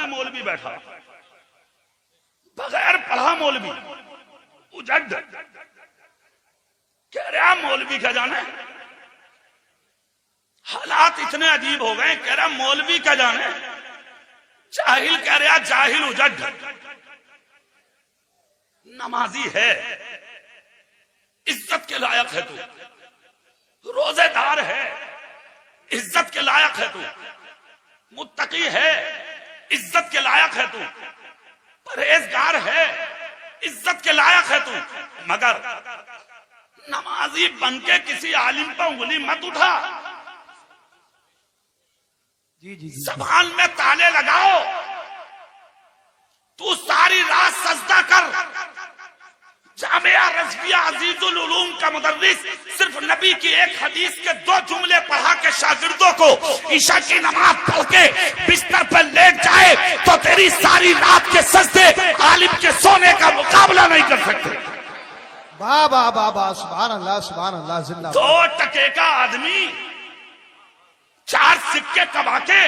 में मौलवी बैठा, बगैर पढ़ा मौलवी, उजड़ कह रहा मौलवी क्या जाने। हालात इतने अजीब हो गए, कह रहा मौलवी क्या जाने। जाहिल कह रहा जाहिल उजड़, नमाजी है, इज्जत के लायक है तू, रोजेदार है, इज्जत के लायक है तू, मुत्तकी है, इज्जत के लायक है तू, परहेजगार है, इज्जत के लायक है तू, मगर नमाजी बनके किसी आलिम पर उंगली मत उठा। ज़बान में ताले लगाओ, तू सारी रात सजदा कर। जामिया रज़विया अजीजुल उलूम का मुदर्रिस सिर्फ नबी की एक हदीस के 2 जुमले पढ़ा के शागिर्दों को ईशा की नमाज पढ़ के बिस्तर पर लेट जाए तो तेरी सारी रात के सजदे आलिम के सोने का मुकाबला नहीं कर सकते। वाह वाह वाह वाह, सुभान अल्लाह सुभान अल्लाह। जिंदाबाद। 2 टके का आदमी 4 सिक्के कमा के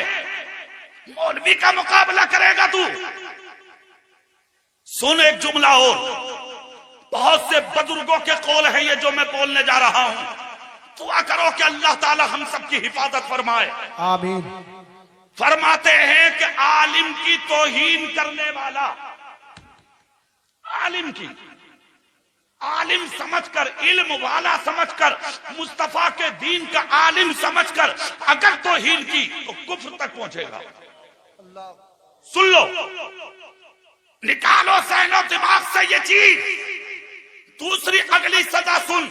मौलवी का मुकाबला करेगा तू। सुन एक जुमला और, बहुत से बुजुर्गों के कौल है ये जो मैं बोलने जा रहा हूं। दुआ करो कि अल्लाह ताला हम सबकी हिफाजत फरमाए, आमीन। फरमाते हैं कि आलिम की तौहीन करने वाला, आलिम की आलिम समझकर, इल्म वाला समझकर, मुस्तफा के दीन का आलिम समझकर अगर तौहीन की तो कुफ्र तक पहुंचेगा। सुन लो, निकालो सहनो दिमाग से ये चीज। दूसरी अगली सजा सुन,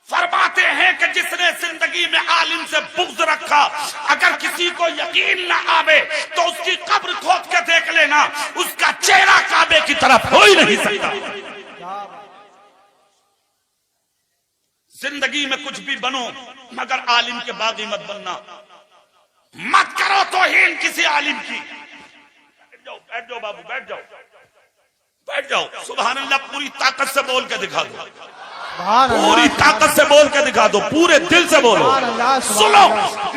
फरमाते हैं कि जिसने जिंदगी में आलिम से बुग़्ज़ रखा, अगर किसी को यकीन ना आवे तो उसकी कब्र खोद के देख लेना, उसका चेहरा काबे की तरफ हो ही नहीं सकता। जिंदगी में कुछ भी बनो मगर आलिम के बागी मत बनना, मत करो तौहीन किसी आलिम की। बैठ जाओ, बैठ जाओ बाबू, बैठ जाओ, बैठ जाओ। सुभान अल्लाह, पूरी ताकत से बोल के दिखा दो, पूरी ताकत से बोल के दिखा दो, पूरे दिल से बोलो। सुनो,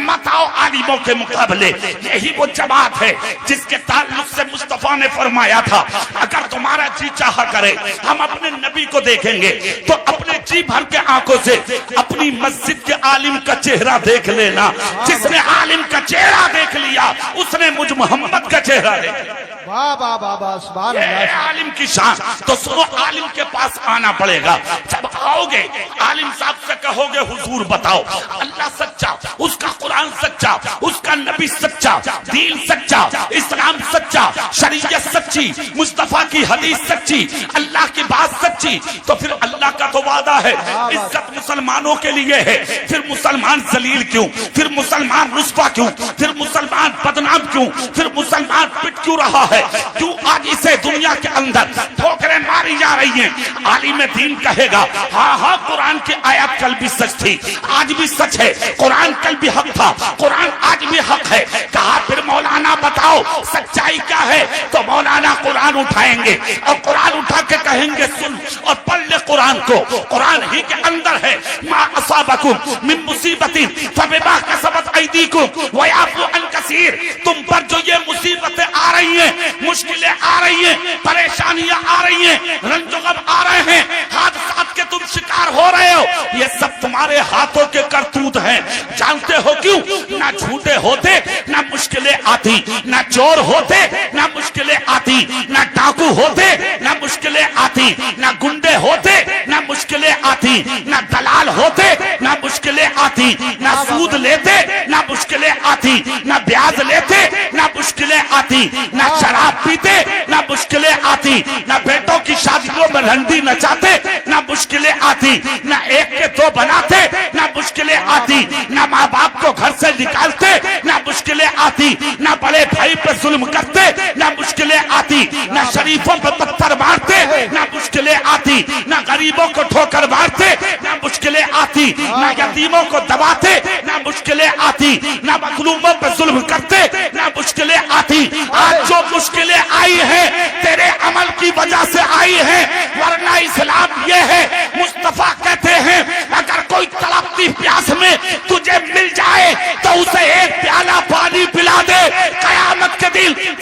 मत आओ आलिमों के मुकाबले। यही वो जमात है जिसके ताल्लुक से मुस्तफा ने फरमाया था, अगर तुम्हारा जी चाहा करे हम अपने नबी को देखेंगे तो अपने जी भर के आंखों से अपनी मस्जिद के आलिम का चेहरा देख लेना। जिसने आलिम का चेहरा देख लिया उसने मुझ मोहम्मद का चेहरा देख लिया। वाह वाह वाह वाह, सुभान अल्लाह। आलिम की शान। तो सुनो, आलिम के पास आना पड़ेगा। जब आओगे आलिम साहब से कहोगे हुजूर बताओ अल्लाह सच्चा, उसका कुरान सच्चा, उसका नबी सच्चा, दीन सच्चा, इस्लाम सच्चा, शरीयत सच्ची, मुस्तफा की हदीस सच्ची, अल्लाह की बात सच्ची, तो फिर अल्लाह का तो वादा है इज्जत मुसलमानों के लिए है। फिर मुसलमान जलील क्यों, फिर मुसलमान रुस्वा क्यों, फिर मुसलमान बदनाम क्यों, फिर मुसलमान पिट क्यों रहा है, क्यों आज इसे दुनिया के अंदर ठोकरें मारी जा रही हैं। आलिम दीन कहेगा हाँ हाँ कुरान की आयत कल भी सच थी, आज भी सच है, कुरान कल भी हक था, कुरान आज भी हक है। कहा फिर मौलाना बताओ सच्चाई क्या है, तो मौलाना कुरान उठाएंगे और कुरान उठा के कहेंगे सुन और पढ़ ले कुरान को, कुरान ही के अंदर है मा असाबकुम मिन मुसीबतिन फबिमा कसबत अयदीकुम व याफू अन कसीर। तुम पर जो ये मुसीबतें आ रही हैं, मुश्किलें आ रही हैं, परेशानियां आ रही हैं, रंजोगम आ रहे हैं, हादसात के तुम शिकार हो रहे हो, ये सब तुम्हारे हाथों के करतूत हैं। जानते हो क्यों? ना झूठे होते ना मुश्किलें आती, ना चोर होते ना मुश्किलें आती, ना डाकू होते ना मुश्किलें आती, ना गुंडे होते ना मुश्किलें आती, ना दलाल होते ना मुश्किलें आती, ना सूद लेते ना मुश्किलें आती, ना ब्याज लेते ना मुश्किलें आती, ना शराब पीते ना मुश्किलें आती, ना बेटों की शादियों में रंडी नचाते ना मुश्किलें आती, ना एक के 2 बनाते ना मुश्किलें आती, ना माँ बाप को घर से निकालते ना मुश्किलें आती, ना बड़े भाई पे जुल्म करते ना मुश्किलें आती, ना शरीफों पे पत्थर मारते ना मुश्किलें आती, ना गरीबों को ठोकर मारते ना मुश्किलें आती, ना यतीमों को दबाते ना मुश्किलें आती, ना मजलूमों पे जुल्म करते ना मुश्किलें आती। आज जो मुश्किलें आई हैं तेरे अमल की वजह से आई हैं, वरना इस्लाम ये है, मुस्तफा कहते हैं अगर कोई तड़पती प्यास में तुझे मिल जाए तो उसे एक प्याला पानी पिला दे, कयामत के दिन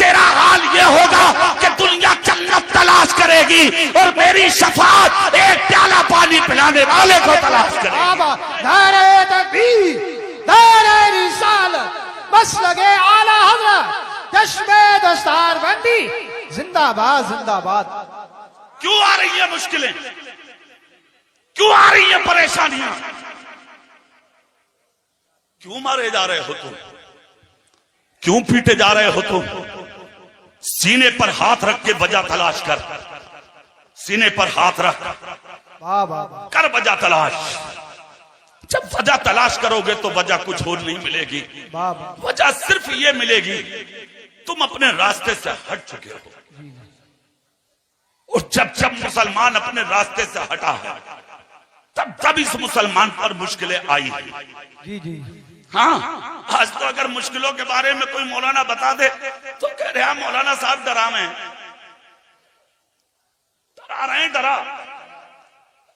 बनाने वाले को तलाश करें। बाबा नारे तकबीर, नारे रिसालत, बस लगे आला हजरत, चश्मे दस्तार बंदी, जिंदाबाद जिंदाबाद। क्यों आ रही है मुश्किलें, क्यों आ रही है परेशानियां, क्यों मारे जा रहे हो तुम, क्यों पीटे जा रहे हो तुम? सीने पर हाथ रख के वजह तलाश कर, सीने पर हाथ रख बाबा कर वजह तलाश। जब वजह तलाश करोगे तो वजह कुछ और नहीं मिलेगी, बाबा वजह सिर्फ ये मिलेगी तुम अपने रास्ते से हट चुके हो। और जब जब मुसलमान अपने रास्ते से हटा है तब तब इस मुसलमान पर मुश्किलें आई है। जी जी हाँ, आज तो अगर मुश्किलों के बारे में कोई मौलाना बता दे तो कह रहे हैं मौलाना साहब डरावे हैं, डरा रहे हैं, डरा।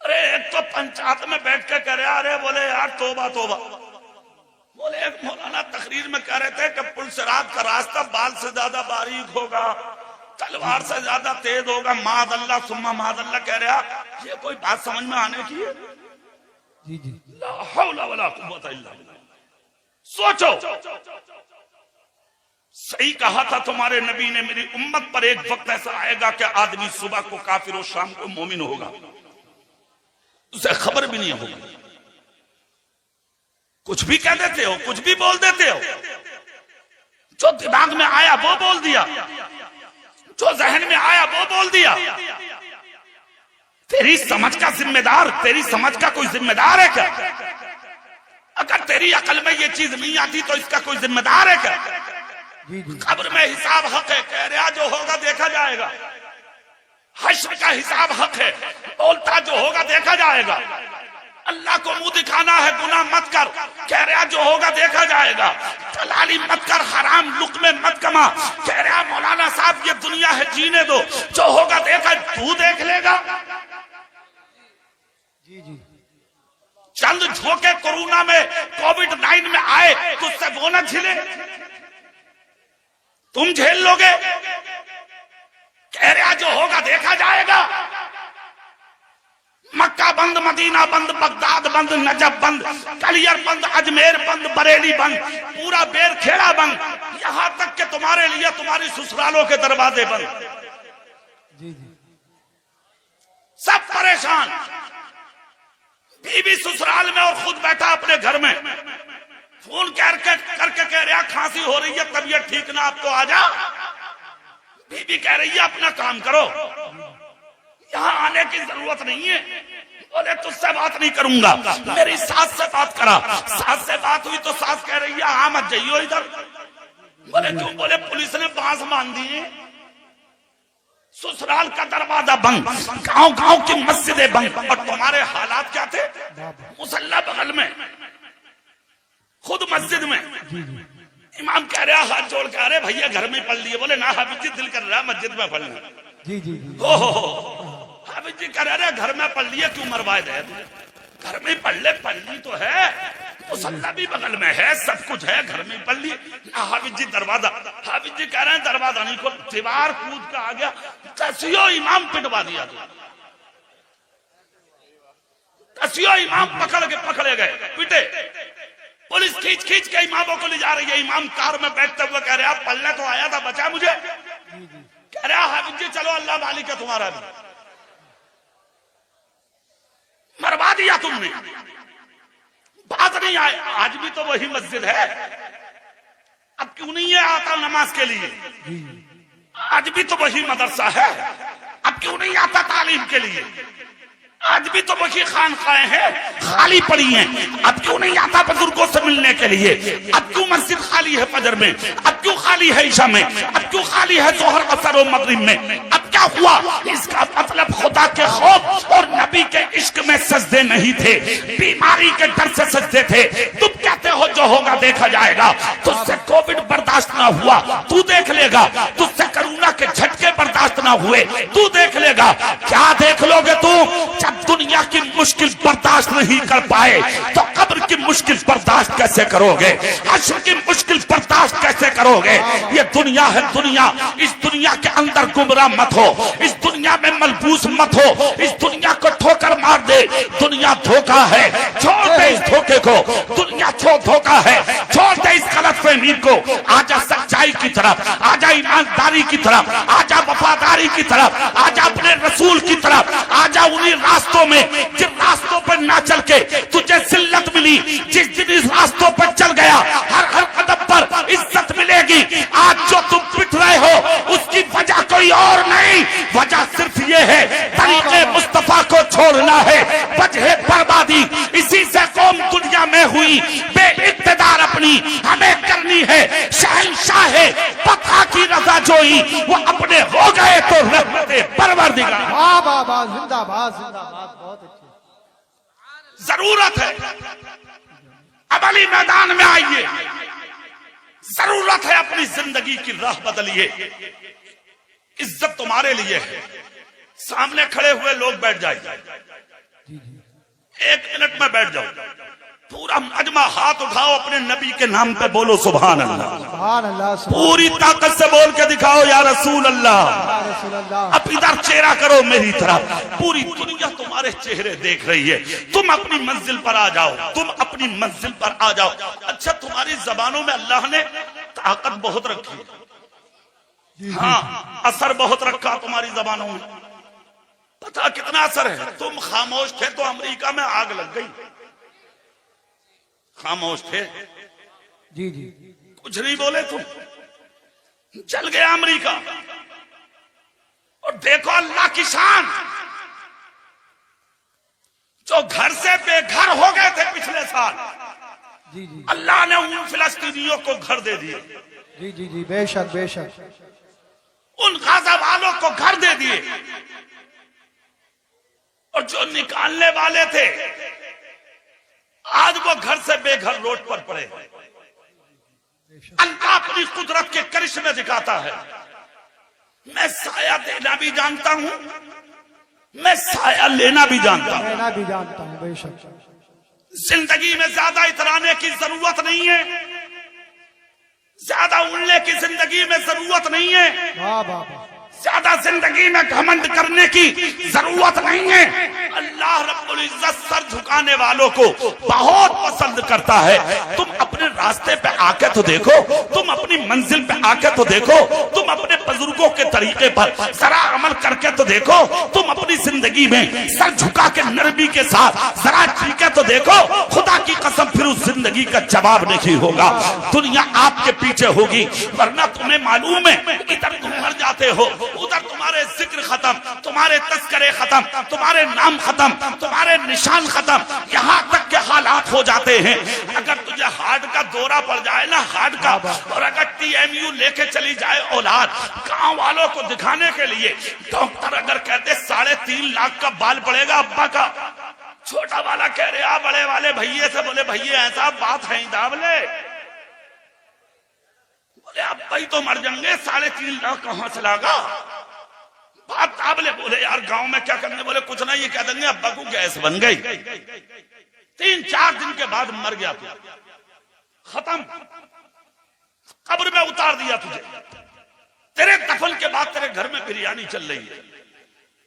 अरे एक तो पंचायत में बैठ के कह रहे अरे बोले यार तोबा तोबा। बोले एक मौलाना तकरीर में कह रहे थे कि पुलसिरात का रास्ता बाल से ज्यादा बारीक होगा, तलवार से ज्यादा तेज होगा। मादल्ला सुम्मा मादल्ला कह रहा, ये कोई बात समझ में आने की है? जी जी ला हौला वला कुव्वता इल्ला बिल्लाह। सोचो, सही कहा था तुम्हारे नबी ने, मेरी उम्मत पर एक वक्त ऐसा आएगा कि आदमी सुबह को काफिर और शाम को मोमिन होगा, उसे खबर भी नहीं होगी। कुछ भी कह देते हो, कुछ भी बोल देते हो, जो दिमाग में आया वो बोल दिया, जो जहन में आया वो बोल दिया। तेरी समझ का जिम्मेदार, तेरी समझ का कोई जिम्मेदार है क्या? अगर तेरी अकल में ये चीज नहीं आती तो इसका कोई जिम्मेदार है क्या? जी जी कब्र में हिसाब हक है, कह रहा जो होगा देखा जाएगा। हश्र का हिसाब हक है, बोलता जो होगा देखा जाएगा। अल्लाह को मुंह दिखाना है, गुनाह मत कर, कह रहा जो होगा देखा जाएगा। दलाली मत कर, हराम लुक्मे मत कमा, कह रहा मौलाना साहब ये दुनिया है जीने दो, जो होगा देखा तू देख लेगा। जी जी चंद झोंके कोरोना में कोविड-19 में आए तो उससे वो न झिले, तुम झेल लोगे? कह रहा जो होगा देखा जाएगा। मक्का बंद, मदीना बंद, बगदाद बंद, नजफ बंद, कलियर बंद, अजमेर बंद, बरेली बंद, पूरा बेर खेड़ा बंद, यहां तक कि तुम्हारे लिए तुम्हारी ससुरालों के दरवाजे बंद। जी जी सब परेशान, बीवी ससुराल में और खुद बैठा अपने घर में, फोन करके कह रहा खांसी हो रही है, तबीयत ठीक ना, आपको आ जा। बीबी कह रही है अपना काम करो, यहां आने की जरूरत नहीं है। बोले तुझसे बात नहीं करूंगा, मेरी सास से बात करा। सास से बात हुई तो सास कह रही है हाँ मत जाइयो इधर। बोले क्यों? बोले पुलिस ने बांस बांध दी, ससुराल का दरवाजा बंद, गांव गांव की मस्जिदें बंद। और तुम्हारे हालात क्या थे? मुसल्ला बगल में, खुद मस्जिद में। इमाम कह रहा हाथ जोड़ के, अरे भैया घर में पढ़ लिए। बोले ना हाफिज जी दिल कर रहा मस्जिद में पढ़ना। जी जी हो हाफिज जी कह रहे घर में पढ़ लिए, क्यों मरवाए दे? घर में पढ़ ले, पढ़नी तो है, मुसल्ला भी बगल में है, सब कुछ है, घर में पढ़ लिए। हाफिज जी दरवाजा, हाफिज जी कह रहे हैं दरवाजा नहीं खोल, दीवार कूद का आ गया, तसियो इमाम पिटवा दिया। तसियो इमाम पकड़े गए, पिटे। पुलिस खींच खींच के इमामों को ले जा रही है। इमाम कार में बैठते हुए कह रहे आप पढ़ने तो आया था, बचा मुझे? कह रहा हाफिज जी चलो अल्लाह मालिक है तुम्हारा भी। मरवा दिया तुमने, बात नहीं आए। आज भी तो वही मस्जिद है, अब क्यों नहीं है आता नमाज के लिए? आज भी तो वही मदरसा है, अब क्यों नहीं आता तालीम के लिए? आज भी तो वही खानकाएं हैं, खाली पड़ी हैं, अब क्यों नहीं आता बुजुर्गों से मिलने के लिए? अब क्यों मस्जिद खाली है फजर में? अब क्यों खाली है ईशा में? अब क्यों खाली है जोहर असर और मगरिब में? अब क्या हुआ? इसका मतलब खुदा के खौफ और नबी के इश्क में सजदे नहीं थे, बीमारी के डर से सजदे थे। तुम कहते हो जो होगा देखा जाएगा। तुझसे कोविड बर्दाश्त ना हुआ, तू देख लेगा। तुझसे कोरोना के झटके बर्दाश्त बर्दाश्त ना हुए तू देख लेगा। क्या देख लोगे तू? जब दुनिया की मुश्किल बर्दाश्त नहीं कर पाए तो कब्र की मुश्किल बर्दाश्त कैसे करोगे? हश्र की मुश्किल बर्दाश्त कैसे करोगे? ये दुनिया है दुनिया, इस दुनिया के अंदर गुमराह मत हो, इस दुनिया में मलबूस मत हो, इस दुनिया को ठोकर मार दे। दुनिया धोखा है, छोड़ दे इस धोखे को। दुनिया धोखा है, छोड़ दे इस गलतफहमी को। आजा सच्चाई की तरफ, आजा ईमानदारी की तरफ, आजा वफादारी की तरफ, आजा अपने रसूल की तरफ, आजा उन्हीं रास्तों में जिन रास्तों पर ना चल के तुझे जिल्लत मिली। जिस दिन इस रास्तों पर चल गया हर हर कदम पर इज्जत मिलेगी। आज जो तुम पिट रहे हो उसकी वजह कोई और नहीं, वजह सिर्फ ये है तरीके मुस्तफा को छोड़ना है। वजह बर्बादी इसी से कौम दुनिया में हुई बेइक्तिदार, अपनी हमें करनी है शहंशाह है पता की रजा जोई। वो अपने हो गए तो रहमते परवरदिगार। वाह वाह वाह, जिंदाबाद जिंदाबाद, बहुत अच्छे। जरूरत है अमली मैदान में आइए, जरूरत है अपनी जिंदगी की राह बदलिए। इज्जत तुम्हारे लिए है। सामने खड़े हुए लोग बैठ जाए, 1 मिनट में बैठ जाओ। पूरा मजमा हाथ उठाओ, अपने नबी के नाम पे बोलो सुभान अल्लाह। सुभान अल्लाह, पूरी ताकत से बोल के दिखाओ या रसूल अल्लाह। या रसूल अल्लाह। अब इधर चेहरा करो मेरी तरफ, पूरी दुनिया तुम्हारे चेहरे देख रही है। तुम अपनी मंजिल पर आ जाओ, तुम अपनी मंजिल पर आ जाओ। अच्छा, तुम्हारी जबानों में अल्लाह ने ताकत बहुत रखी है। हाँ, असर बहुत रखा तुम्हारी जबानों में। पता कितना असर है? तुम खामोश थे तो अमेरिका में आग लग गई। खामोश थे, जी जी, कुछ नहीं बोले, तुम जल गया अमेरिका। और देखो अल्लाह की शान, जो घर से बेघर हो गए थे पिछले साल, जी जी, अल्लाह ने उन फिलिस्तीनियों को घर दे दिए। जी जी जी, बेशक बेशक। उन गाजा वालों को घर दे दिए। और जो निकालने वाले थे आज वो घर से बेघर रोड पर पड़े। अल्लाह अपनी कुदरत के करिश्मे दिखाता है। मैं साया देना भी जानता हूं, मैं साया लेना भी जानता हूं। लेना भी जानता हूं, बेशक। जिंदगी में ज्यादा इतराने की जरूरत नहीं है, ज्यादा उड़ने की जिंदगी में जरूरत नहीं है, वाह वाह वाह, ज्यादा जिंदगी में घमंड करने की जरूरत नहीं है। अल्लाह रब्बुल इज्जत सर झुकाने वालों को बहुत पसंद करता है। तुम अपने रास्ते पे आके तो देखो, तुम अपनी मंजिल पे आके तो देखो, तुम अपने बुजुर्गों के तरीके पर जरा अमल करके तो देखो, तुम अपनी जिंदगी में सर झुका के नरमी के साथ जरा जीके तो देखो। खुदा की कसम फिर उस जिंदगी का जवाब नहीं होगा। दुनिया आपके पीछे होगी, वरना तुम्हें मालूम है इधर तुम मर जाते हो, उधर तुम्हारे जिक्र खत्म, तुम्हारे तस्करे खत्म, तुम्हारे नाम खत्म, तुम्हारे निशान खत्म। यहाँ तक के हालात हो जाते हैं। अगर तुझे हार्ट का दौरा पड़ जाए ना, हार्ट का, और अगर TMU लेके चली जाए औलाद, गांव वालों को दिखाने के लिए डॉक्टर अगर कहते 3.5 लाख का बाल पड़ेगा अब्बा का, छोटा वाला कह रहे आ बड़े वाले भैये से, बोले भैये ऐसा बात है दावले, बोले अब्बा ही तो मर जाएंगे, 3.5 लाख कहां से लागा बात ताबले। बोले यार गांव में क्या करने? बोले कुछ नहीं, ये कह देंगे अब्बा को गैस बन गई। 3-4 दिन के बाद मर गया तू, खत्म, कब्र में उतार दिया तुझे। तेरे दफन के बाद तेरे घर में बिरयानी चल रही है,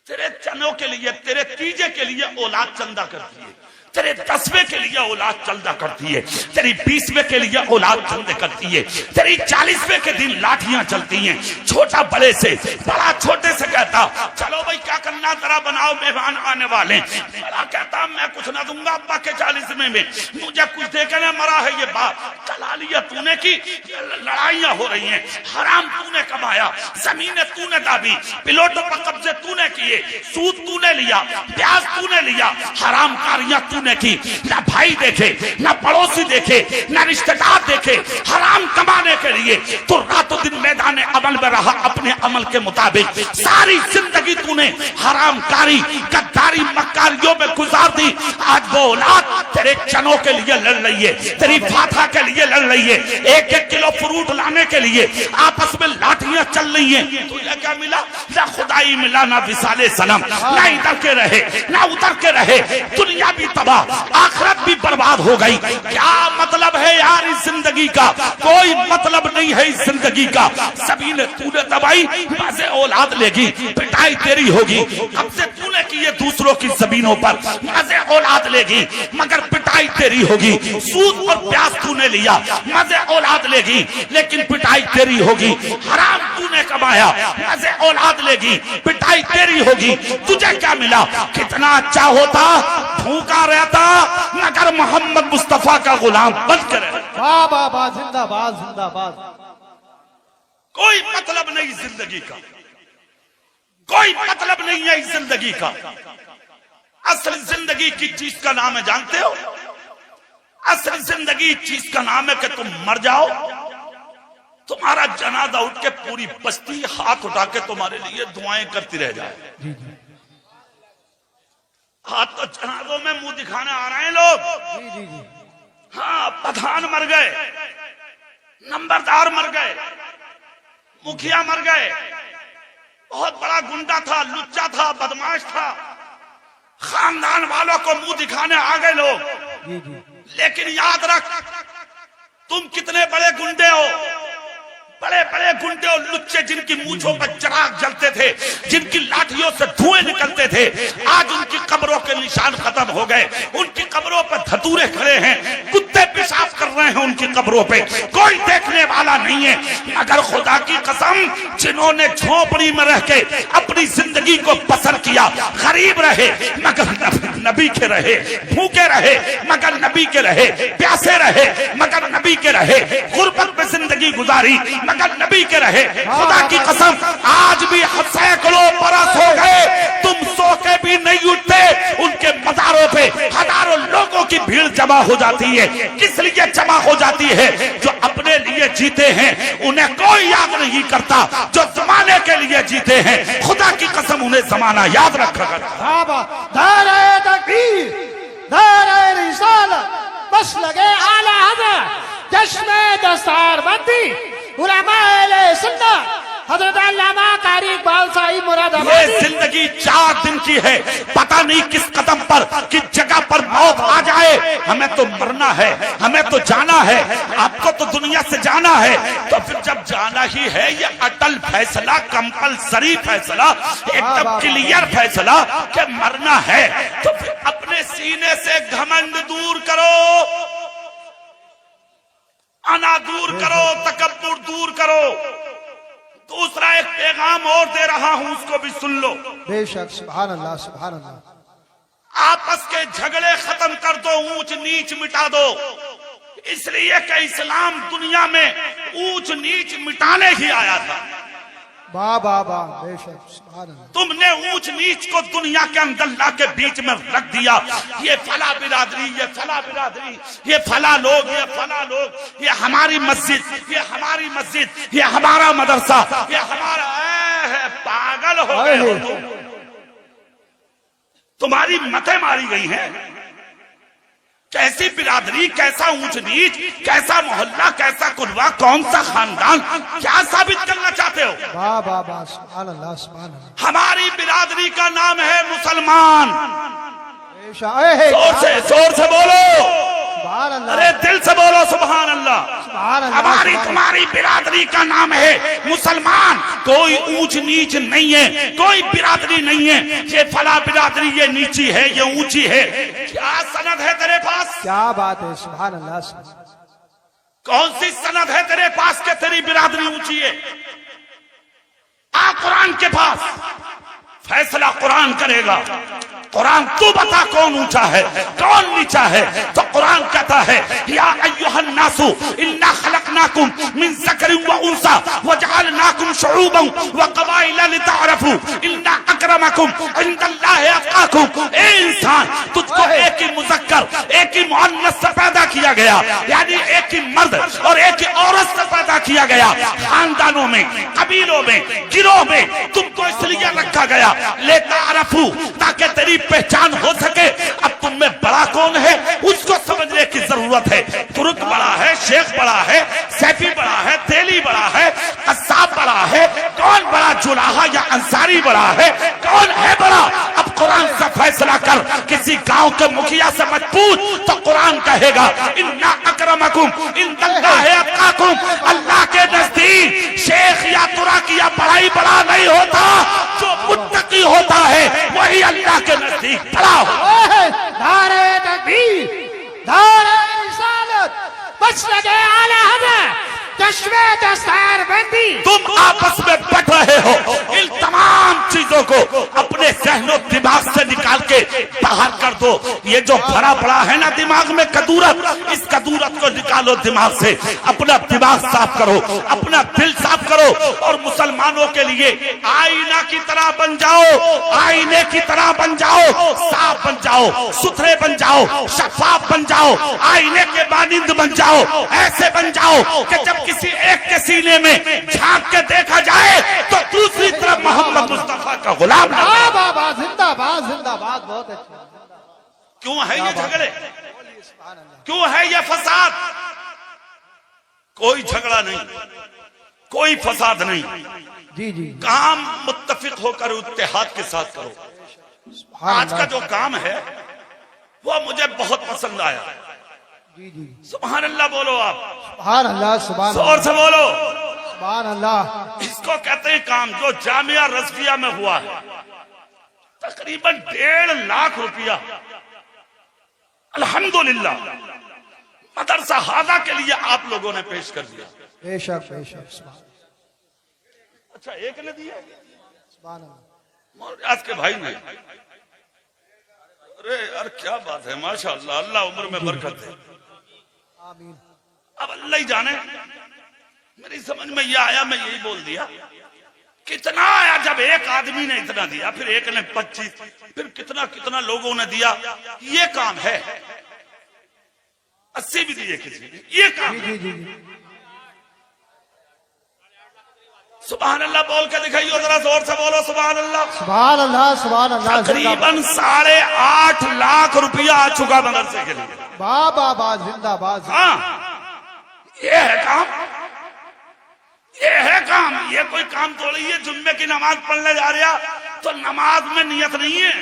तेरे चनों के लिए, तेरे तीजे के लिए औलाद चंदा करती है, तेरे 10वें के लिए औलाद चंदा करती है, तेरी 20वें के लिए औलाद चंदे करती है, तेरी 40वें के दिन लाठियां चलती हैं। छोटा बड़े से, बड़ा छोटे से कहता चलो भाई क्या करना जरा बनाओ, मेहमान आने वाले। बड़ा कहता मैं कुछ ना दूंगा अब्बा के 40वें में, मुझे कुछ देकर ना मरा है ये बात। कलालियां तूने की, लड़ाइयां हो रही हैं, हराम तूने कमाया, जमीनें तूने दाबी, पिलोटों पर कब्जे तूने किए, सूद तूने लिया, ब्याज तूने लिया, हराम कारियां तूने की। ना भाई देखे, ना पड़ोसी देखे, ना रिश्तेदार देखे, हराम कमाने के लिए तो रातों दिन मैदान अमल में रहा अपने अमल के मुताबिक, सारी जिंदगी तूने हरामकारी गद्दारी मक्कारियों में गुजार दी। आज वो औलाद तेरे चनों के लिए लड़ रही है, तेरी फाथा के लिए लड़ रही है, 1-1 किलो फ्रूट लाने के लिए आपस में लाठियां चल रही हैं। तुझे क्या मिला? ना खुदाई मिला, ना विसाले सनम, ना इधर के रहे ना उधर के रहे। दुनिया भी तबाह, आखिरत भी बर्बाद हो गई। क्या मतलब है यार इस जिंदगी का? कोई मतलब नहीं है इस जिंदगी का। सभी ने तूने दबाई, मजे औलाद लेगी, पिटाई तेरी होगी। अब से तूने की ये दूसरों की जमीनों पर, मजे औलाद लेगी मगर पिटाई तेरी होगी। सूद और प्याज तूने लिया, मजे औलाद लेगी लेकिन पिटाई तेरी होगी। हराम तूने कमाया, मजे औलाद लेगी, पिटाई तेरी होगी। तुझे क्या मिला? कितना अच्छा होता, भूखा रहता मगर मोहम्मद मुस्तफा का गुलाम बनकर रहे। वाह वाह वाह, जिंदाबाद जिंदाबाद। कोई मतलब नहीं जिंदगी का, कोई मतलब नहीं है इस जिंदगी का। असल जिंदगी की चीज का नाम है, जानते हो? असल जिंदगी चीज का नाम है कि तुम मर जाओ, तुम्हारा जनाजा उठ के पूरी बस्ती हाथ उठा के तुम्हारे लिए दुआएं करती रह जाए। हाथ तो जनाजों में मुंह दिखाने आ रहे हैं लोग। हाँ, प्रधान मर गए, नंबरदार मर गए, मुखिया मर गए, बहुत बड़ा गुंडा था, लुच्चा था, बदमाश था, खानदान वालों को मुंह दिखाने आ गए लोग। लेकिन याद रख, तुम कितने बड़े गुंडे हो, बड़े बड़े गुंडे और लुच्चे जिनकी मूंछों पर चिराग जलते थे, जिनकी लाठियों से धुएं निकलते थे, आज उनकी कब्रों के निशान खत्म हो गए। उनकी कब्रों पर धतूरे खड़े हैं, कुत्ते पेशाब कर रहे हैं उनकी कब्रों पे, कोई देखने वाला नहीं है। मगर खुदा की कसम, जिन्होंने झोपड़ी में रह के अपनी जिंदगी को बसर किया, गरीब रहे मगर नबी के रहे, भूखे रहे मगर नबी के रहे, प्यासे रहे मगर नबी के रहे, गुर्बत में जिंदगी गुजारी मगर नबी के रहे। खुदा की कसम, आज भी सैकड़ों बरस हो गए, तुम सो के भी नहीं उठते, उनके मज़ारों पे हजारों लोगों की भीड़ जमा हो जाती है। किस लिए जमा हो जाती है? जो अपने लिए जीते हैं उन्हें कोई याद नहीं करता, जो जमाने के लिए जीते हैं खुदा की कसम उन्हें जमाना याद रखा करता। नारे तकबीर, नारे रिसालत, बस लगे आला हज़रत, जश्न दस्तार बंदी, उलमाए सुन्नत, हज़रत अल्लामा कारी इकबाल साहिब मुरादाबादी। ये जिंदगी 4 दिन की है, पता नहीं किस कदम पर, किस जगह पर मौत आ जाए। हमें तो मरना है, हमें तो जाना है, आपको तो दुनिया से जाना है। तो फिर जब जाना ही है, ये अटल फैसला, कंपलसरी फैसला, एकदम क्लियर फैसला कि मरना है, तो फिर अपने सीने से घमंड दूर करो, अना दूर करो, तकब्बुर दूर करो। दूसरा एक पैगाम और दे रहा हूं, उसको भी सुन लो। बेशक, सुभान अल्लाह सुभान अल्लाह। आपस के झगड़े खत्म कर दो, ऊंच नीच मिटा दो, इसलिए कि इस्लाम दुनिया में ऊंच नीच मिटाने ही आया था। वाह वाह वाह, बेशक, सुभान अल्लाह। तुमने ऊंच नीच को दुनिया के अंदर ला के बीच में रख दिया। ये फला बिरादरी, ये फला बिरादरी, ये फला लोग, ये फला लोग, ये हमारी मस्जिद, ये हमारी मस्जिद, ये हमारा मदरसा, ये हमारा है। पागल हो गए हो तुम, तुम्हारी मतें मारी गई हैं। कैसी बिरादरी, कैसा ऊंच नीच, कैसा मोहल्ला, कैसा कुलवा, कौन सा खानदान, क्या साबित करना चाहते हो? वाह वाह वाह, सुभान अल्लाह सुभान अल्लाह। हमारी बिरादरी का नाम है मुसलमान। जोर से बोलो, सुभान अल्लाह। अरे दिल से बोलो सुभान अल्लाह। सुभान अल्लाह। हमारी तुम्हारी बिरादरी का नाम है मुसलमान। कोई ऊंच नीच नहीं है, कोई बिरादरी नहीं है, ये फला बिरादरी ये नीची है, ये ऊंची है। क्या सनद है तेरे पास? क्या बात है, सुभान अल्लाह। कौन सी सनद है तेरे पास कि तेरी बिरादरी ऊंची है? आ कुरान के पास, फैसला कुरान करेगा। कुरान तू बता कौन ऊंचा है, कौन नीचा है? तो कुरान कहता है, या अय्युहन नासु इन्ना खलकनाकुम मिन ज़करिन व उन्सा व जअलनाकुम जअलनाकुम शुऊबन व क़बाइला लितअरफू इन्ना अक्रमकुम इंदल्लाहि अत्क़ाकुम। ए इंसान, तुझको एक ही मुज़क्कर एक ही मुअन्नस से पैदा किया गया, यानी एक ही मर्द और एक ही औरत से पैदा किया गया। खानदानों में, कबीलों में, गिरोह में तुमको इसलिए रखा गया लितअरफू, ताकि तेरी पहचान हो सके। अब तुम में बड़ा कौन है उसको समझने की जरूरत है। तुर्क बड़ा है, शेख बड़ा है, सैफी बड़ा है, तेली बड़ा है, कस्साब बड़ा है, कौन बड़ा जुलाहा या अंसारी बड़ा है, कौन है बड़ा? अब कुरान से फैसला कर। किसी गांव के मुखिया से मत पूछ, तो कुरान कहेगा इन्ना अक्रमकुम इंदल्लाहि अत्क़ाकुम। अल्लाह के नजदीक शेख या तुर्क या बड़ाई बड़ा नहीं होता, जो मुत्तकी होता है वही अल्लाह के नजदीक बड़ा होता है। नारे तकबीर, नारे रिसालत, बच लगे आला हज़रत, चश्मे दस्तार बंदी। तुम आपस में बट रहे हो। इन तमाम चीजों को अपने जहनो दिमाग से निकाल के बाहर कर दो। ये जो भरा पड़ा है ना दिमाग में कदूरत, इस कदूरत को निकालो दिमाग से। अपना दिमाग साफ करो, अपना दिल साफ करो और मुसलमानों के लिए आईना की तरह बन जाओ, आईने की तरह बन जाओ, साफ बन जाओ, सुथरे बन जाओ, शफाफ बन जाओ, आईने के मानिंद बन जाओ। ऐसे बन जाओ कि जब किसी एक के सीने में झांक के देखा जाए तो दूसरी तरफ मोहम्मद मुस्तफा का गुलाम ना हो। बाबा जिंदाबाद, जिंदाबाद, बहुत अच्छा। क्यों है ये झगड़े, क्यों है ये फसाद? कोई झगड़ा नहीं, कोई फसाद नहीं। जी जी, काम मुत्तफिक होकर इत्तेहाद के साथ करो। आज का जो काम है वो मुझे बहुत पसंद आया। जी जी, सुभान अल्लाह बोलो आप, सुभान अल्लाह, सुभान जोर से बोलो। सुभान अल्लाह। इसको कहते हैं काम, जो जामिया रज़विया में हुआ है। तकरीबन 1.5 लाख रुपया अल्हम्दुलिल्लाह मदरसा हादा के लिए आप लोगों ने पेश कर दिया। बेशक बेशक, सुभान। अच्छा, एक ने दिया, सुभान अल्लाह। मौलाना के भाई ने। अरे यार क्या बात है, माशाअल्लाह, अल्लाह उम्र में बरकत दे। आमीन। अब अल्लाह ही जाने, मेरी समझ में यह आया, मैं यही बोल दिया। कितना आया जब एक आदमी ने इतना दिया, फिर एक ने 25, फिर कितना कितना लोगों ने दिया। ये काम है। 80 भी दिए किसी ने, ये काम है। जी जी जी, सुभान अल्लाह बोल के दिखाइए, जरा जोर से बोलो सुभान अल्लाह। सुभान अल्लाह, सुभान अल्लाह। तकरीबन 8.5 लाख रुपया आ चुका मदरसे के लिए। बाबा जिंदाबाद। हाँ, ये है काम, ये है काम। ये कोई काम थोड़ी है जुम्मे की नमाज पढ़ने जा रहा तो नमाज में नियत नहीं है,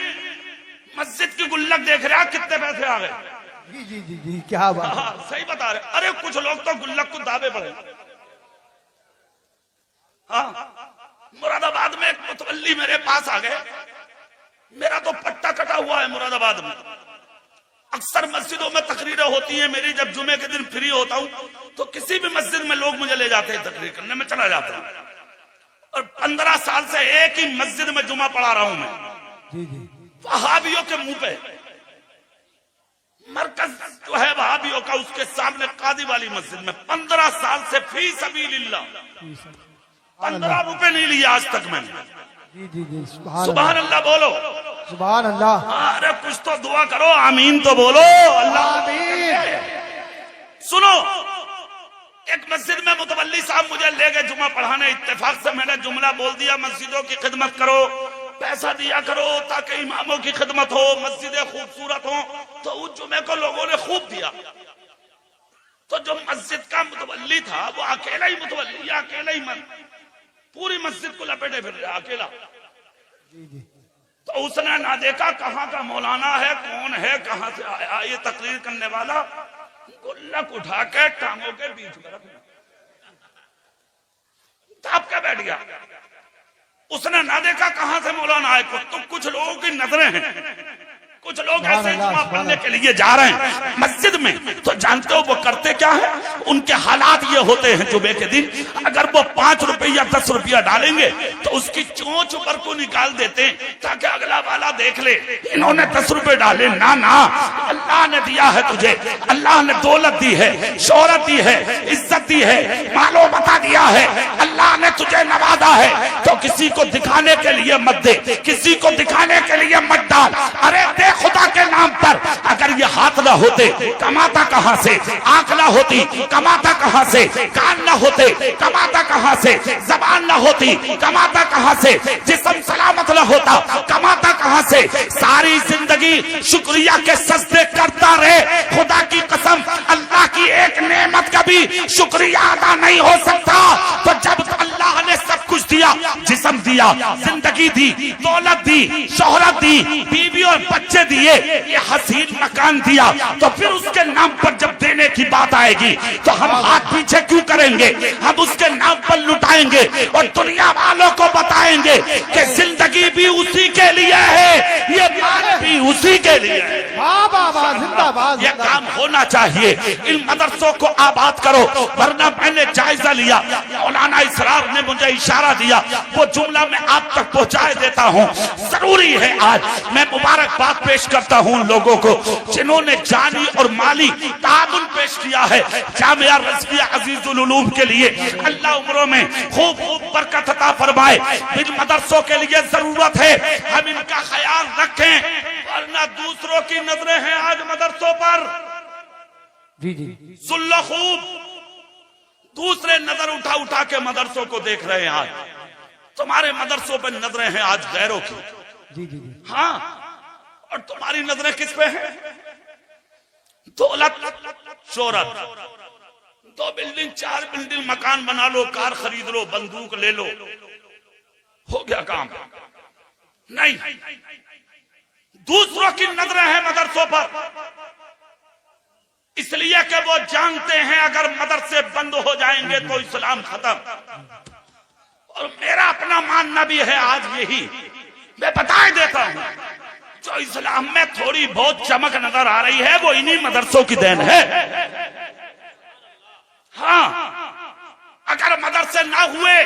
मस्जिद की गुल्लक देख रहा कितने पैसे आ गए। जी जी जी जी, क्या बात। हाँ, सही बता रहे। अरे कुछ लोग तो गुल्लक को दावे पड़े। हाँ, मुरादाबाद में एक मुतवल्ली मेरे पास आ गए। मेरा तो पट्टा कटा हुआ है मुरादाबाद में। अक्सर मस्जिदों में तकरीरें होती हैं मेरी, जब जुमे के दिन फ्री होता हूं तो किसी भी मस्जिद में लोग मुझे ले जाते हैं, तकरीर करने में चला जाता हूं। और 15 साल से एक ही मस्जिद में जुमा पढ़ा रहा हूं मैं। जी जी, वहाबियों के मुंह पे मरकज जो है वहाबियों का, उसके सामने कादी वाली मस्जिद में 15 साल से फी सबीलिल्लाह 15 रुपए नहीं लिए आज तक मैंने। जी जी जी, सुभान अल्लाह बोलो। सुभान अल्लाह। अरे कुछ तो दुआ करो, आमीन तो बोलो। अल्लाह सुनो, एक मस्जिद में मुतवल्ली साहब मुझे ले गए जुमा पढ़ाने। इत्तेफाक से मैंने जुमला बोल दिया, मस्जिदों की खिदमत करो, पैसा दिया करो ताकि इमामों की खिदमत हो, मस्जिदें खूबसूरत हो। तो उस जुमे को लोगों ने खूब दिया। तो जो मस्जिद का मुतवल्ली था वो अकेला ही मुतवल्ली, अकेला ही मन पूरी मस्जिद को लपेटे फिर रहा अकेला। तो उसने ना देखा कहाँ का मौलाना है, कौन है, कहाँ से आया ये तकरीर करने वाला। गुल्लक उठा के टांगों के बीच में रखा, दाब के बैठ गया। उसने ना देखा कहाँ से मौलाना आए। तो कुछ लोगों की नजरें हैं, कुछ लोग ऐसे जुमा पढ़ने के लिए जा रहे हैं मस्जिद में। तो जानते हो वो करते क्या है? उनके हालात ये होते हैं जुमे के दिन, अगर वो 5 रुपए या 10 रुपया डालेंगे तो उसकी चोंच ऊपर को निकाल देते हैं ताकि अगला वाला देख ले इन्होंने 10 रुपए डाले। ना ना, अल्लाह ने दिया है तुझे, अल्लाह ने दौलत दी है, शोहरत दी है, इज्जत दी है, मालो बता दिया है, अल्लाह ने तुझे नवाजा किसी को दिखाने के लिए मत दे, किसी को दिखाने के लिए मत डाल। अरे दे खुदा के नाम पर। अगर ये हाथ ना होते कमाता कहां से, आंख ना होती कमाता कहां से, कान ना होते कमाता कहां से, जबान ना होती कमाता कहां से, जिस्म सलामत ना होता कमाता कहां से। सारी जिंदगी शुक्रिया के सजदे करता रहे, खुदा की कसम अल्लाह की एक नेमत का भी शुक्रिया अदा नहीं हो सकता। तो जब अल्लाह ने सब कुछ दिया, जिस्म दिया, जिंदगी दी, दौलत दी, शोहरत दी, बीवी और बच्चे दिए, ये हसीन मकान दिया, तो फिर उसके नाम पर जब देने की बात आएगी तो हम हाथ पीछे क्यों करेंगे? हम उसके नाम पर लुटाएंगे और दुनिया वालों को बताएंगे कि जिंदगी भी उसी के लिए है, ये माल भी उसी के लिए है। जिंदाबाद। ये काम होना चाहिए। इन मदरसों को आबाद करो, वरना मैंने जायजा लिया, मौलाना इसरार ने मुझे इशारा दिया, वो जुमला मैं आप तक पहुंचाए देता हूं। जरूरी है आज मैं मुबारकबाद पेश करता हूं उन लोगों को जिन्होंने जानी और माली ताउन पेश किया है जामिया रज़विया अज़ीज़ुल उलूम के लिए। अल्लाह उम्रों में खूब खूब बरकत अता फरमाए। इन मदरसों के लिए जरूरत है हम इनका ख्याल रखें, वरना दूसरों की नजरें हैं आज मदरसों पर। जी जी सुन लो खूब, दूसरे नजर उठा उठा के मदरसों को देख रहे हैं आज। तुम्हारे मदरसों पर नजरें हैं आज गैरों की। जी जी जी। हाँ, और तुम्हारी नजरें किस पे हैं? दौलत, शोहरत। 2 बिल्डिंग 4 बिल्डिंग मकान बना लो, कार खरीद लो, बंदूक ले लो, हो गया काम? नहीं, दूसरों की नजरें हैं मदरसों पर, इसलिए कि वो जानते हैं अगर मदरसे बंद हो जाएंगे तो इस्लाम खत्म। और मेरा अपना मानना भी है आज यही, मैं बता देता हूं, जो इस्लाम में थोड़ी बहुत चमक नजर आ रही है वो इन्हीं मदरसों की देन है। हाँ, अगर मदरसे ना हुए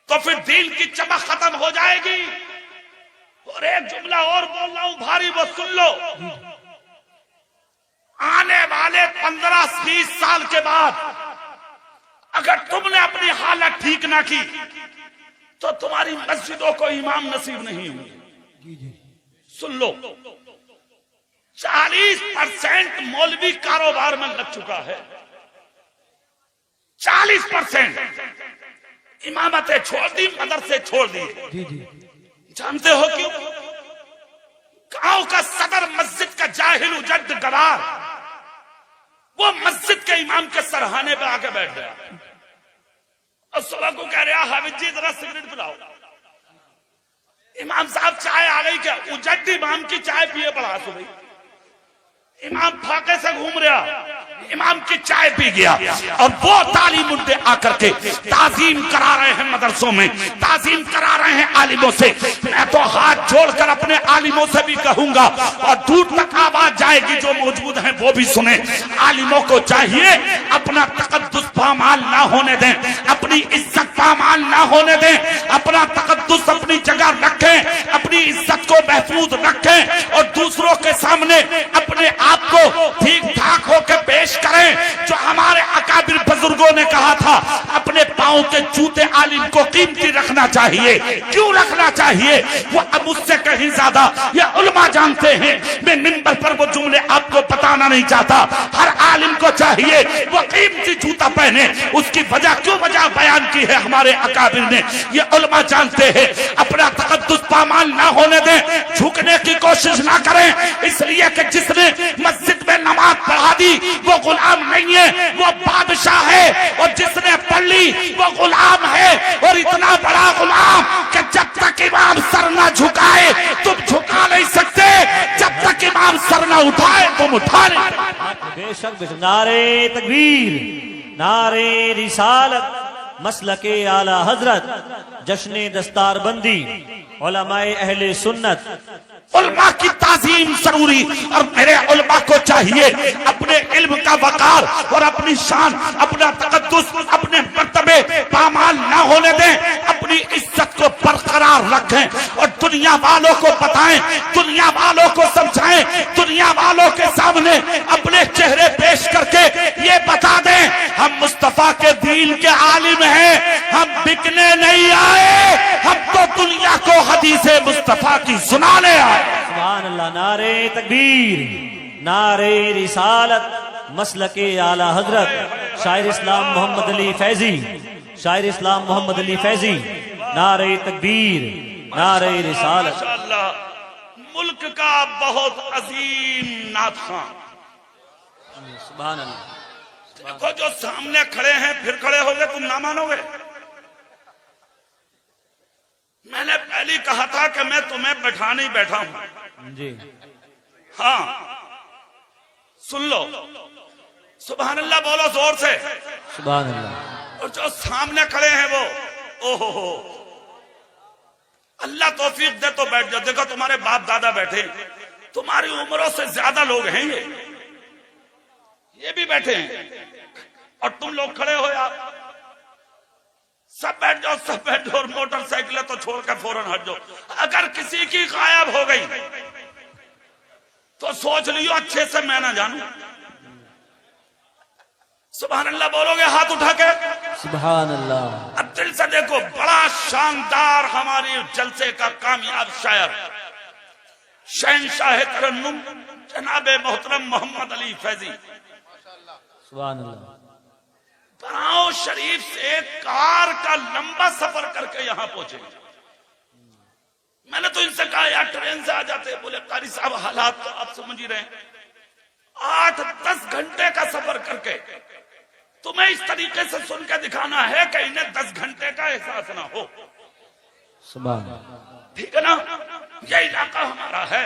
तो फिर दीन की चमक खत्म हो जाएगी। और एक जुमला और बोल रहा हूं भारी, वो सुन लो। आने वाले 15-20 साल के बाद अगर तुमने अपनी हालत ठीक ना की तो तुम्हारी मस्जिदों को इमाम नसीब नहीं होंगे। सुन लो, 40% मौलवी कारोबार में लग चुका है, 40% इमामतें छोड़ दी, मदरसे छोड़ दी। जानते हो क्यों? गांव का सदर मस्जिद का जाहिल उजड गवार वो मस्जिद के इमाम के सरहाने पे आके बैठ गया और सुबह को कह रहा हाफिज जी जरा सिगरेट पिलाओ। इमाम साहब चाय आ गई क्या? उजड इमाम की चाय पिए पड़ा सुबह, इमाम फाके से घूम रहा, इमाम की चाय पी गया। और वो तालीम मुद्दे आकर के ताजीम करा रहे हैं मदरसों में, ताजीम करा रहे हैं आलिमों से। मैं तो हाथ जोड़कर अपने आलिमों से भी कहूंगा और दूर तक आवाज जाएगी, जो मौजूद हैं वो भी सुने। आलिमों को चाहिए अपना तकद्दुस पामाल ना होने दें, अपनी इज्जत पामाल ना होने दें, अपना तकद्दुस अपनी जगह रखें, अपनी इज्जत को महफूज रखें और दूसरों के सामने अपने आप को ठीक ठाक होकर पेश करें। जो हमारे अकाबिर बुजुर्गों ने कहा था, अपने पांव के जूते आलिम को कीमती रखना चाहिए। क्यों रखना चाहिए? वो अब मुझसे कहीं ज्यादा ये उलमा जानते हैं। मैं मिंबर पर वो जुमले आपको बताना नहीं चाहता। हर आलिम को चाहिए वो कीमती जूता पहने। उसकी वजह क्यों वजह बयान की है हमारे अकाबिर ने, ये उलमा जानते हैं। अपना तकद्दुस पामाल ना होने दें, झुकने की कोशिश ना करें, इसलिए कि जिसने मस्जिद में नमाज पढ़ा दी वो गुलाम नहीं है, वो बादशाह है। और जिसने पढ़ ली वो गुलाम है, और इतना बड़ा गुलाम कि जब तक इमाम सर ना झुकाए तुम झुका नहीं सकते, जब तक इमाम सर ना उठाए तुम उठा नहीं सकते। बेशक नारे तकबीर, नारे रिसालत, मसलके आला हजरत, जश्न दस्तारबंदी, उलमाए अहले सुन्नत। उलमा की ताजीम जरूरी, और मेरे उलमा को चाहिए अपने इल्म का वकार और अपनी शान, अपना तकद्दुस, अपने मर्तबे पामाल ना होने दें, अपनी इज्जत को बरकरार रखें और दुनिया वालों को बताएं, दुनिया वालों को समझाएं, दुनिया वालों के सामने अपने चेहरे पेश करके ये बता दें हम मुस्तफा के दीन के आलिम हैं। हम बिकने नहीं आए, हम तो दुनिया को हदीसे मुस्तफा की सुनाने आए। सुभान अल्लाह। नारे तकबीर, नारे रिसालत, मसलके आला हजरत शायर इस्लाम मोहम्मद अली फैजी, शायर इस्लाम मोहम्मद अली फैजी। नारे तकबीर, नारे रिसालत। माशाअल्लाह, मुल्क का बहुत अजीम नात खां। सुभान अल्लाह। देखो जो सामने खड़े हैं, फिर खड़े हो गए, तुम ना मानोगे। मैंने पहले कहा था कि मैं तुम्हें बैठा नहीं बैठा हूं। जी हाँ, सुन लो, सुभान अल्लाह बोलो जोर से। सुभान अल्लाह। और जो सामने खड़े हैं वो, ओहो, अल्लाह तौफीक दे तो बैठ जाओ। देखो तुम्हारे बाप दादा बैठे, तुम्हारी उम्रों से ज्यादा लोग हैं ये भी बैठे हैं, और तुम लोग खड़े हो यार। सब बैठ जाओ, सब बैठ जाओ, और मोटरसाइकिलें तो छोड़ के फौरन हट जाओ। अगर किसी की गायब हो गई तो सोच लियो अच्छे से मैं ना जानू। सुभान अल्लाह बोलोगे हाथ उठा के? सुभान अल्लाह। अब दिल से देखो, बड़ा शानदार हमारे जलसे का कामयाब शायर शहंशाह तरन्नुम जनाबे मोहतरम मोहम्मद अली फैजी सुभान अल्लाह। बराओ शरीफ से कार का लंबा सफर करके यहां पहुंचे। मैंने तो इनसे कहा यार ट्रेन से आ जाते। बोले कारी साहब हालात तो आप समझ ही रहे हैं, 8-10 घंटे का सफर करके तुम्हें इस तरीके से सुन के दिखाना है कि इन्हें 10 घंटे का एहसास ना हो। सुभान। ठीक है ना, ये इलाका हमारा है,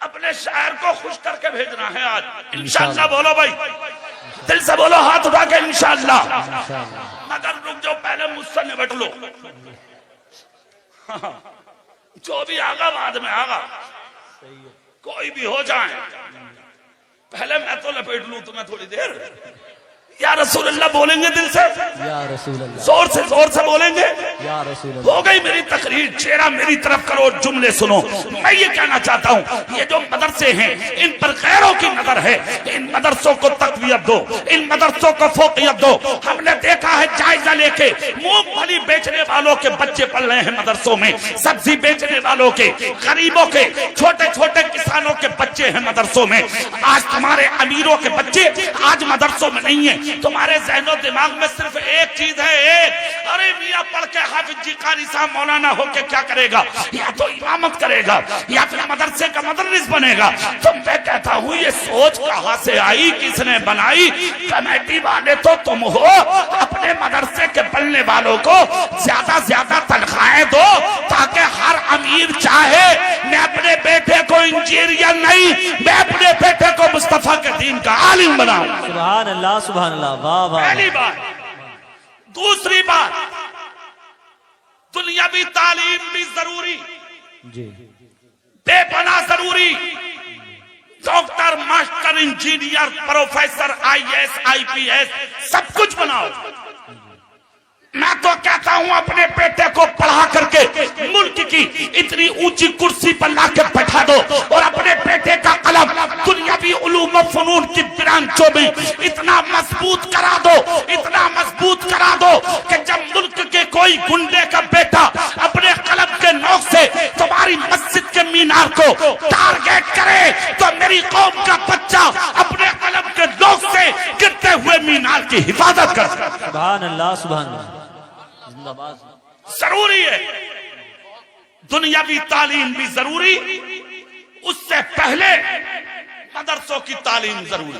अपने शायर को खुश करके भेजना है आज इंशाअल्लाह। बोलो भाई, दिल से बोलो, हाथ उठा के इंशाअल्लाह। मगर रुक जाओ, पहले मुझसे निपट लो। जो भी आगा बाद में आगा, कोई भी हो जाए, पहले मैं तो लपेट लूं तुम्हें थोड़ी देर। या रसूल अल्लाह बोलेंगे दिल से, या रसूल अल्लाह, जोर से बोलेंगे। या रसूल अल्लाह। हो गई मेरी तकरीर, चेहरा मेरी तरफ करो, जुमले सुनो। मैं ये कहना चाहता हूँ, ये जो मदरसे हैं इन पर गैरों की नजर है। इन मदरसों को तकवीयत दो, इन मदरसों को फोकियत दो। हमने देखा है जायजा लेके, मूंगफली बेचने वालों के बच्चे पढ़ रहे हैं मदरसों में, सब्जी बेचने वालों के, गरीबों के, छोटे छोटे किसानों के बच्चे हैं मदरसों में। आज तुम्हारे अमीरों के बच्चे आज मदरसों में नहीं है। तुम्हारे ज़हनो दिमाग में सिर्फ एक चीज है, एक, अरे मियाँ पढ़ के हाफिज जी कारी साहब मौलाना होके क्या करेगा? या तो इमामत करेगा या फिर मदरसे का मदरस बनेगा। तो मैं कहता हूँ ये सोच कहाँ से आई, किसने बनाई? कमेटी वाले तो तुम हो। अपने मदरसे के पढ़ने वालों को ज्यादा ज्यादा तनख्वाहें दो ताकि हर अमीर चाहे मैं अपने बेटे को इंजीनियर नहीं, मैं अपने बेटे को मुस्तफा के दीन का आलिम बनाऊं। सुभान अल्लाह, सुभान अल्लाह। वाह वाह। पहली बात। दूसरी बात, दुनियावी तालीम भी जरूरी, जी बेपना जरूरी। Doctor, master, engineer, professor, IAS, IPS सब कुछ बनाओ। मैं तो कहता हूं अपने बेटे को पढ़ा करके मुल्क की इतनी ऊंची कुर्सी पर लाके बैठा दो, और अपने बेटे का कलम दुनियावी उलूम व फनून की ब्रांचों में इतना मजबूत करा दो, इतना मजबूत करा दो कि जब मुल्क के कोई गुंडे का बेटा अपने कलम के नोक से तुम्हारी मस्जिद के मीनार को टारगेट करे तो मेरी कौम का बच्चा अपने कलम के नोक से गिरते हुए मीनार की हिफाजत कर। सुभान अल्लाह, सुभान अल्लाह। जिंदाबाद। जरूरी है, दुनियावी तालीम भी जरूरी, उससे पहले मदरसों की तालीम जरूरी।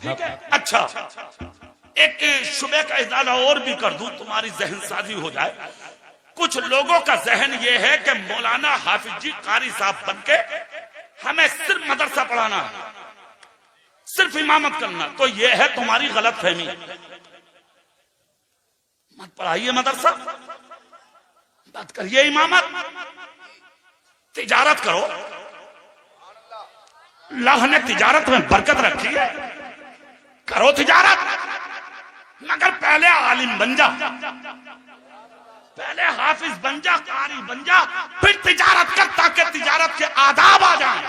ठीक है, अच्छा एक शुबे का इजाला और भी कर दूं, तुम्हारी जहन साजी हो जाए। कुछ लोगों का जहन ये है कि मौलाना हाफिज जी कारी साहब बनके हमें सिर्फ मदरसा पढ़ाना है, सिर्फ इमामत करना। तो ये है तुम्हारी गलत फहमी। मत पढ़ाइए मदरसा, मत करिए इमामत, तिजारत करो। अल्लाह ने तिजारत में बरकत रखी है, करो तिजारत, मगर पहले आलिम बन जा, पहले हाफिज बन जा, कारी बन जा, फिर तिजारत कर ताकि तिजारत के आदाब आ जाए।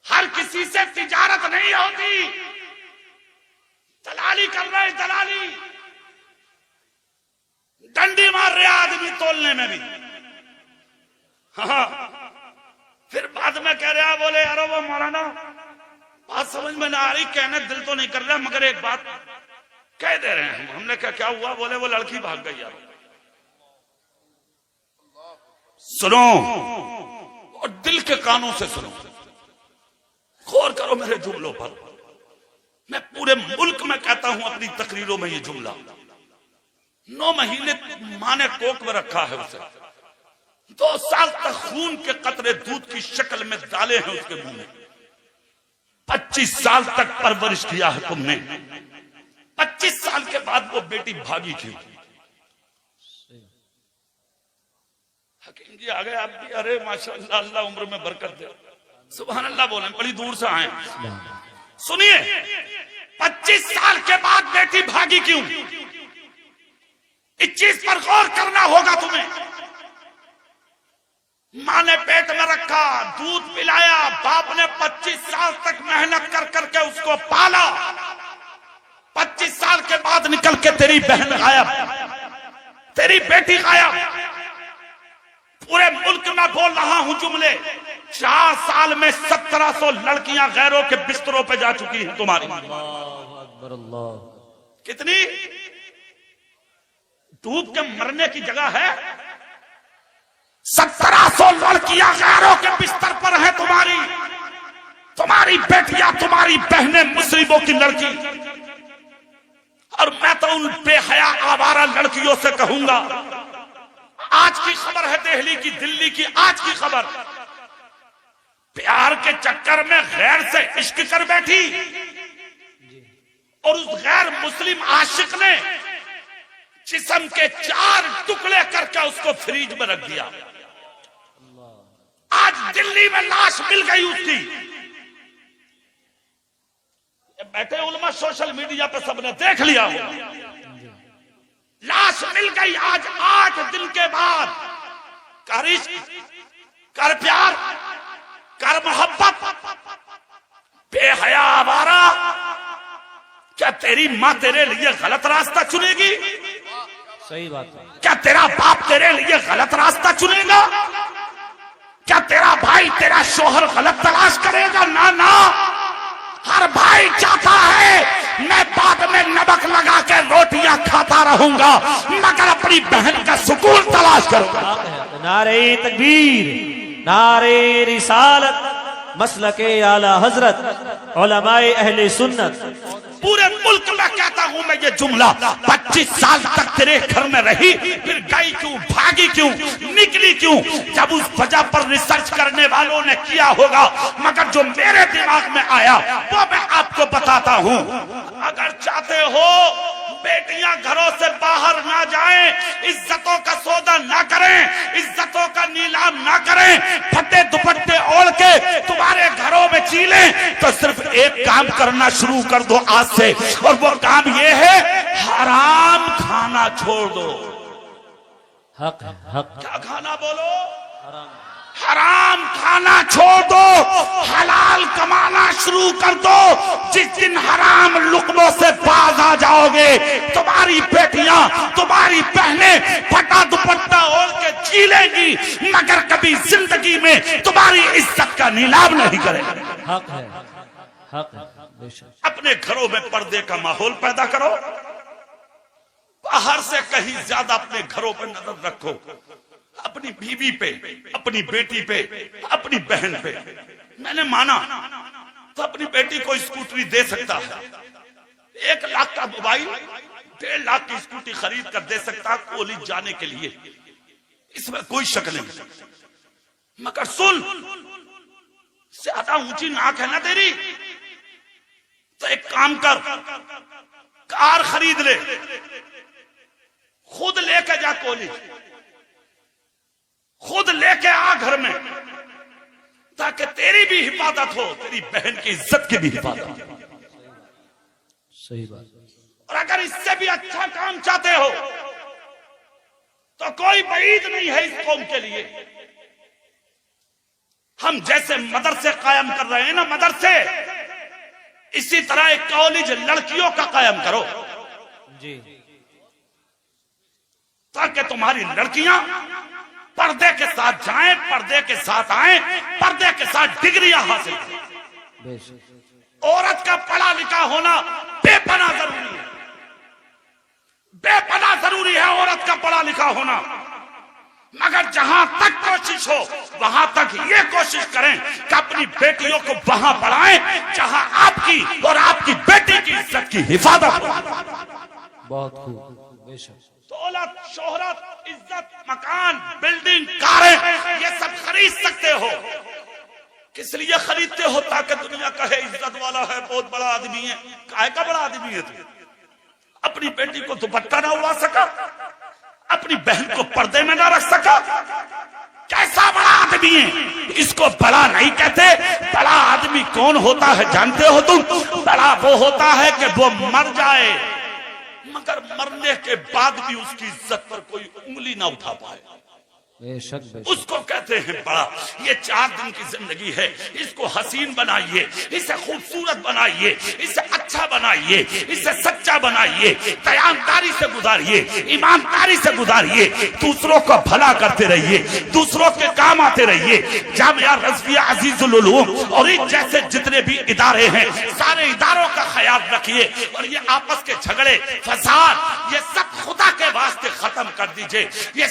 हर किसी से तिजारत नहीं होती, दलाली कर रहे, दलाली, डंडी मार रहे आदमी तोलने में भी। हाँ, फिर बाद में कह रहा, बोले अरे वो मौलाना बात समझ में ना आ रही, कहने दिल तो नहीं कर रहा, मगर एक बात कह दे रहे हैं। हमने कहा क्या हुआ? बोले वो लड़की भाग गई यार। सुनो और दिल के कानों से सुनो, गौर करो मेरे जुमलों पर। मैं पूरे मुल्क में कहता हूं अपनी तकरीरों में ये जुमला। 9 महीने मां ने कोक में रखा है उसे, 2 साल तक खून के कतरे दूध की शक्ल में डाले हैं उसके मुंह में, 25 साल तक परवरिश किया है तुमने। 25 साल के बाद वो बेटी भागी क्यों? हकीम जी आ गए आप भी। अरे माशाअल्लाह, अल्लाह उम्र में बरकत दे। सुभान अल्लाह बोले, बड़ी दूर से आए। सुनिए, 25 साल के बाद बेटी भागी क्यों? इस चीज पर गौर करना होगा तुम्हें। मां ने पेट में रखा, दूध पिलाया, बाप ने 25 साल तक मेहनत कर करके उसको पाला। 25 साल के बाद निकल के तेरी बहन गायब, तेरी बेटी गायब। पूरे मुल्क में बोल रहा हूं जुमले। 4 साल में 1700 लड़कियां गैरों के बिस्तरों पे जा चुकी हैं तुम्हारी। कितनी? डूब के मरने की जगह है। 1700 लड़कियां गैरों के बिस्तर पर हैं तुम्हारी। तुम्हारी बेटियां, तुम्हारी बहनें मुस्लिमों की लड़की। और मैं तो उन बेहया आवारा लड़कियों से कहूंगा, आज की खबर है दिल्ली की, दिल्ली की आज की खबर, प्यार के चक्कर में गैर से इश्क कर बैठी और उस गैर मुस्लिम आशिक ने जिस्म के 4 टुकड़े करके उसको फ्रिज में रख दिया। आज दिल्ली में लाश मिल गई उसकी। बैठे उलमा सोशल मीडिया पे सबने देख लिया होगा। लाश मिल गई आज 8 दिन के बाद। कर इश्क, कर प्यार, कर मोहब्बत, बेहया आवारा, क्या तेरी मां तेरे लिए गलत रास्ता चुनेगी? सही बात है। क्या तेरा बाप तेरे लिए गलत रास्ता चुनेगा? क्या तेरा भाई, तेरा शोहर गलत तलाश करेगा? ना ना, हर भाई चाहता है मैं बाद में नमक लगा के रोटियां खाता रहूंगा, मगर अपनी बहन का सुकून तलाश करूंगा। नारे तकबीर, नारे रिसालत, मसलके आला हजरत, उलमाए अहले सुन्नत। पूरे मुल्क में कहता हूं मैं ये जुमला। 25 साल तक तेरे घर में रही, फिर गई क्यों, भागी क्यों, निकली क्यों? जब उस वजह पर रिसर्च करने वालों ने किया होगा, मगर जो मेरे दिमाग में आया वो मैं आपको बताता हूं। अगर चाहते हो बेटियां घरों से बाहर ना जाएं, इज्जतों का सौदा ना करें, इज्जतों का नीलाम ना करें, फटे दुपट्टे ओढ़ के तुम्हारे घरों में चीलें, तो सिर्फ एक काम करना शुरू कर दो आज से, और वो काम ये है, हराम खाना छोड़ दो। हक हक। क्या खाना बोलो? हराम खाना छोड़ दो, हलाल कमाना शुरू कर दो। जिस दिन हराम लुकमों से बाज आ जाओगे, तुम्हारी बेटियां, तुम्हारी बहनें फटा दुपट्टा ओढ़ के चीलेंगी, मगर कभी जिंदगी में तुम्हारी इज्जत का नीलाम नहीं करेंगे। हक है, हक है, बेशक। अपने घरों में पर्दे का माहौल पैदा करो, बाहर से कहीं ज्यादा अपने घरों पर नजर रखो, अपनी बीवी पे, अपनी बेटी पे, अपनी बहन पे। मैंने माना तो अपनी बेटी को स्कूटरी दे सकता है, 1 लाख का मोबाइल, 1.5 लाख की स्कूटी खरीद कर दे सकता कॉलेज जाने के लिए, इसमें कोई शक नहीं। मगर सुन, ज्यादा ऊंची नाक है ना तेरी, तो एक काम कर, कार खरीद ले, खुद लेके जा कॉलेज, खुद लेके आ घर में, ताकि तेरी भी हिफाजत हो, तेरी बहन की इज्जत की भी हिफाजत हो। सही बात। और अगर इससे भी अच्छा काम चाहते हो तो कोई बईद नहीं है इस कौम के लिए। हम जैसे मदरसे कायम कर रहे हैं ना, मदरसे, इसी तरह एक कॉलेज लड़कियों का कायम करो जी। ताकि तुम्हारी लड़कियां पर्दे के साथ जाएं, पर्दे के साथ आएं, पर्दे के साथ डिग्रियां हासिल करें। बेशक। औरत का पढ़ा लिखा होना बेपना जरूरी है, बेपना जरूरी है औरत का पढ़ा लिखा होना। मगर जहां तक कोशिश हो वहां तक ये कोशिश करें कि अपनी बेटियों को वहां पढ़ाएं जहां आपकी और आपकी बेटी की इज्जत की हिफाजत हो। बहुत खूब। बेशक। दौलत, शोहरत, इज्जत, मकान, बिल्डिंग, कारें, ये सब खरीद सकते हो। किस लिए खरीदते हो? ताकि दुनिया कहे इज्जत वाला है, बहुत बड़ा आदमी है। काहे का बड़ा आदमी है तू? अपनी बेटी को दुपट्टा ना उड़ा सका, अपनी बहन को पर्दे में ना रख सका, कैसा बड़ा आदमी है? इसको बड़ा नहीं कहते। बड़ा आदमी कौन होता है जानते हो तुम? बड़ा वो होता है कि वो मर जाए मगर मरने के बाद भी उसकी इज्जत पर कोई उंगली ना उठा पाए, बेशक। उसको कहते हैं बड़ा। ये 4 दिन की जिंदगी है, इसको हसीन बनाइए, इसे खूबसूरत बनाइए, इसे अच्छा बनाइए, इसे सच्चा बनाइए, दयानदारी से गुजारिए, ईमानदारी से गुजारिए, दूसरों को भला करते रहिए, दूसरों के काम आते रहिए। जामिया रज़विया अजीजुल उलूम और इन जैसे जितने भी इदारे हैं, सारे इदारों का ख्याल रखिए और ये आपस के झगड़े, फसाद, ये सब खुदा के वास्ते खत्म कर दीजिए। ये